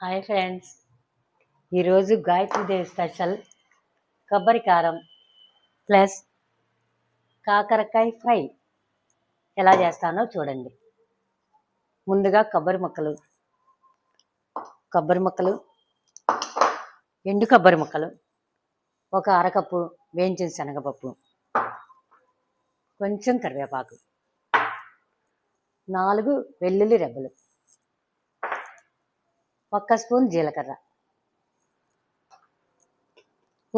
Hi friends, ఈరోజు Gayatri Devi special కొబ్బరి కారం ప్లస్ కాకరకాయ ఫ్రై ఎలా చేస్తానో చూడండి. ముందుగా కొబ్బరి ముక్కలు, ఎండు కొబ్బరి ముక్కలు, ఒక అరకప్పు వేయించిన శనగపప్పు, కొంచెం కరివేపాకు, 4 వెల్లుల్లి రెబ్బలు, 1 స్పూన్ జీలకర్ర,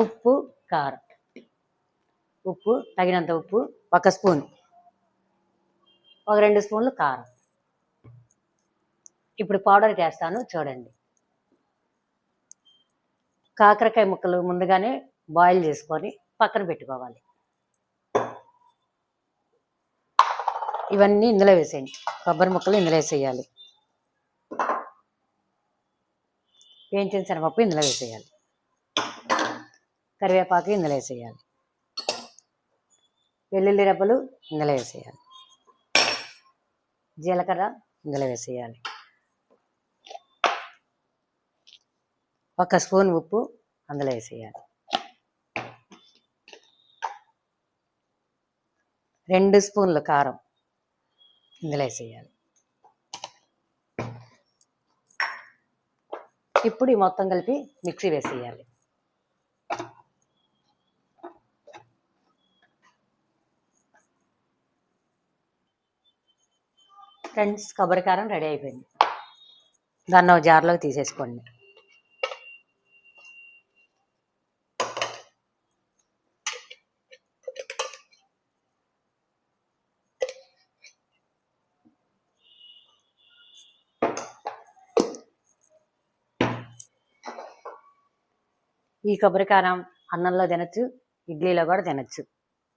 ఉప్పు, కారం, ఉప్పు తగినంత ఉప్పు 1 స్పూన్, 2 స్పూన్లు కారం. ఇప్పుడు పౌడర్ చేస్తాను చూడండి. కాకరకాయ ముక్కలు ముందుగానే బాయిల్ చేసుకొని పక్కన పెట్టుకోవాలి. ఇవన్నీ ఇందులో వేసేయండి. కొబ్బరి ముక్కలు ఇందులో వేసేయాలి. వేయించిన శనగపప్పు ఇందులో వేసేయాలి. కరివేపాకు ఇందులో వేసేయాలి. వెల్లుల్లి రెబ్బలు ఇందులో వేసేయాలి. జీలకర్ర ఇందులో వేసేయాలి. 1 స్పూన్ ఉప్పు అందులో వేసేయాలి. 2 స్పూన్లు కారం ఇందులో వేసేయాలి. ఇప్పుడు ఈ మొత్తం కలిపి మిక్సీ వేసేయాలి. ఫ్రెండ్స్, కొబ్బరి కారం రెడీ అయిపోయింది. దాన్ని ఒక జార్లోకి తీసేసుకోండి. ఈ కొబ్బరి కారం అన్నంలో తినచ్చు, ఇడ్లీలో కూడా తినచ్చు.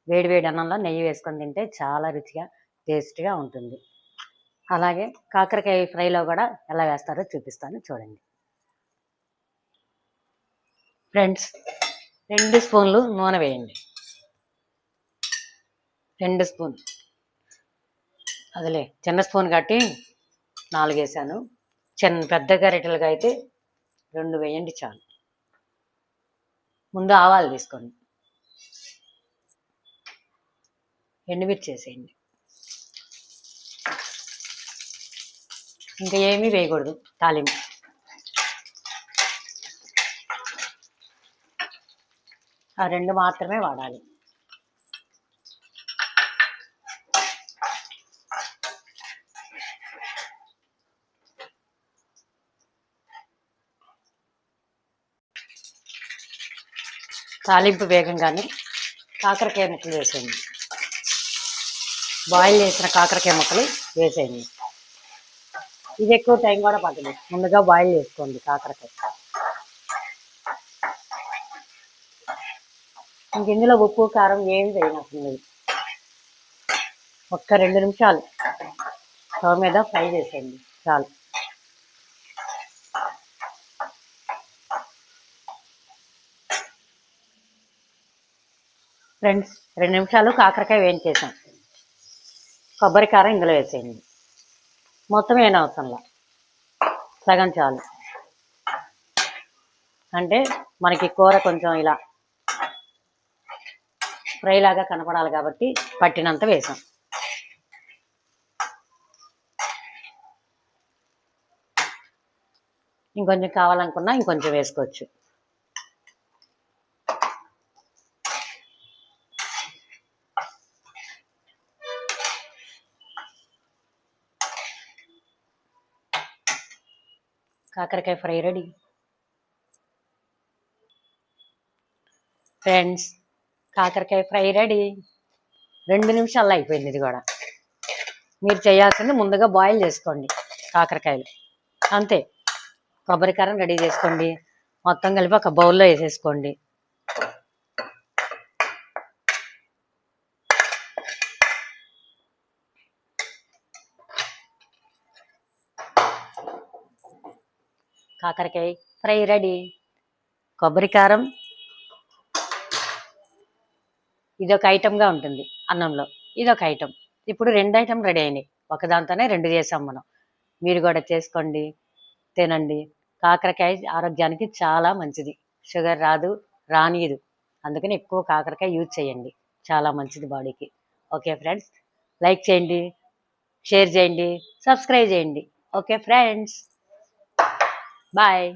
వేడి అన్నంలో నెయ్యి వేసుకొని తింటే చాలా రుచిగా టేస్ట్గా ఉంటుంది. అలాగే కాకరకాయ ఫ్రైలో కూడా ఎలా వేస్తారో చూపిస్తాను చూడండి. ఫ్రెండ్స్, 2 స్పూన్లు నూనె వేయండి. 2 స్పూన్, అదిలే చిన్న స్పూన్ కట్టి 4 వేసాను. పెద్ద గరిటెలుగా అయితే 2 వేయండి చాలు. ముందు ఆవాలు తీసుకోండి. ఎండుమిర్చి వేసేయండి. ఇంకా ఏమీ వేయకూడదు. తాలింపు ఆ 2 మాత్రమే వాడాలి. తాలింపు వేగంగానే కాకరకాయ ముక్కలు వేసేయండి. బాయిల్ చేసిన కాకరకాయ ముక్కలు వేసేయండి. ఇది ఎక్కువ టైం కూడా పట్టదు. ముందుగా బాయిల్ చేసుకోండి కాకరకాయ. ఇంక ఇందులో ఉప్పు కారం ఏమి వేయనట్లేదు. 2 నిమిషాలు స్టవ్ మీద ఫ్రై చేసేయండి చాలు. ఫ్రెండ్స్, 2 నిమిషాలు కాకరకాయ వేయించేసాం. కొబ్బరి కారం ఇందులో వేసేయండి. మొత్తం ఏం అవసరంలా, సగం చాలు. అంటే మనకి కూర కొంచెం ఇలా ఫ్రై లాగా కనపడాలి కాబట్టి పట్టినంత వేసాం. ఇంకొంచెం కావాలనుకున్నా ఇంకొంచెం వేసుకోవచ్చు. కాకరకాయ ఫ్రై రెడీ. ఫ్రెండ్స్, కాకరకాయ ఫ్రై రెడీ. 2 నిమిషాల్లో అయిపోయింది. ఇది కూడా మీరు చేయాల్సింది ముందుగా బాయిల్ చేసుకోండి కాకరకాయలు, అంతే. కొబ్బరి కారం రెడీ చేసుకోండి. మొత్తం కలిపి ఒక బౌల్లో వేసేసుకోండి. కాకరకాయ ఫ్రై రెడీ. కొబ్బరి కారం ఇదొక ఐటమ్గా ఉంటుంది అన్నంలో. ఇదొక ఐటమ్. ఇప్పుడు 2 ఐటమ్ రెడీ అయినాయి. ఒకదాంతోనే 2 చేసాం మనం. మీరు కూడా చేసుకోండి, తినండి. కాకరకాయ ఆరోగ్యానికి చాలా మంచిది. షుగర్ రాదు, రానియదు. అందుకని ఎక్కువ కాకరకాయ యూజ్ చేయండి, చాలా మంచిది బాడీకి. ఓకే ఫ్రెండ్స్, లైక్ చేయండి, షేర్ చేయండి, సబ్స్క్రైబ్ చేయండి. Okay friends, bye.